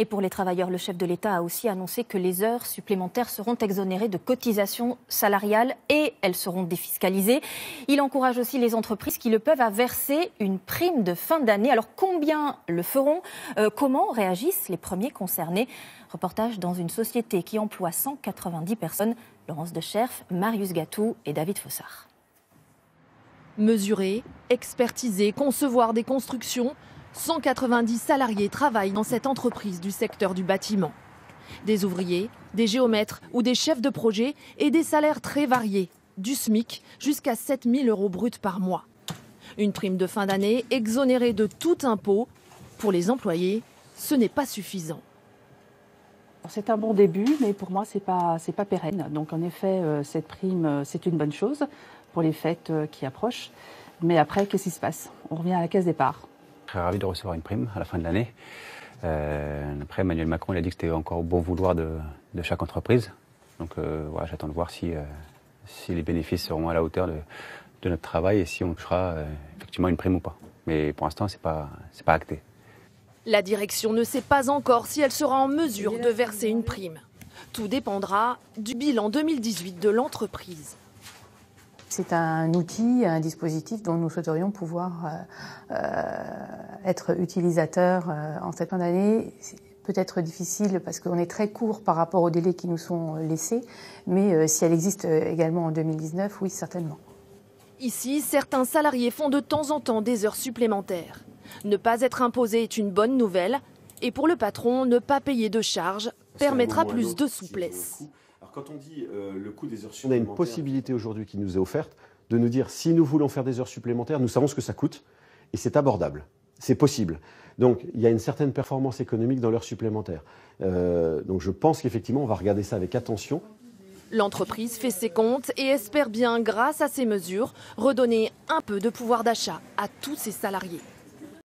Et pour les travailleurs, le chef de l'État a aussi annoncé que les heures supplémentaires seront exonérées de cotisations salariales et elles seront défiscalisées. Il encourage aussi les entreprises qui le peuvent à verser une prime de fin d'année. Alors combien le feront ? Comment réagissent les premiers concernés ? Reportage dans une société qui emploie 190 personnes. Laurence Decherf, Marius Gatou et David Fossard. Mesurer, expertiser, concevoir des constructions, 190 salariés travaillent dans cette entreprise du secteur du bâtiment. Des ouvriers, des géomètres ou des chefs de projet et des salaires très variés, du SMIC jusqu'à 7 000 € bruts par mois. Une prime de fin d'année exonérée de tout impôt. Pour les employés, ce n'est pas suffisant. C'est un bon début, mais pour moi, c'est pas pérenne. Donc en effet, cette prime, c'est une bonne chose pour les fêtes qui approchent. Mais après, qu'est-ce qui se passe ? On revient à la case départ. Je serais ravi de recevoir une prime à la fin de l'année. Après, Emmanuel Macron il a dit que c'était encore au bon vouloir de chaque entreprise. Donc voilà, j'attends de voir si les bénéfices seront à la hauteur de notre travail et si on touchera effectivement une prime ou pas. Mais pour l'instant, c'est pas acté. La direction ne sait pas encore si elle sera en mesure de verser une prime. Tout dépendra du bilan 2018 de l'entreprise. C'est un outil, un dispositif dont nous souhaiterions pouvoir être utilisateurs en cette fin d'année. C'est peut-être difficile parce qu'on est très court par rapport aux délais qui nous sont laissés, mais si elle existe également en 2019, oui, certainement. Ici, certains salariés font de temps en temps des heures supplémentaires. Ne pas être imposé est une bonne nouvelle. Et pour le patron, ne pas payer de charges permettra plus de souplesse. Alors quand on dit le coût des heures supplémentaires, on a une possibilité aujourd'hui qui nous est offerte de nous dire si nous voulons faire des heures supplémentaires, nous savons ce que ça coûte et c'est abordable, c'est possible. Donc il y a une certaine performance économique dans l'heure supplémentaire. Donc je pense qu'effectivement on va regarder ça avec attention. L'entreprise fait ses comptes et espère bien, grâce à ces mesures, redonner un peu de pouvoir d'achat à tous ses salariés.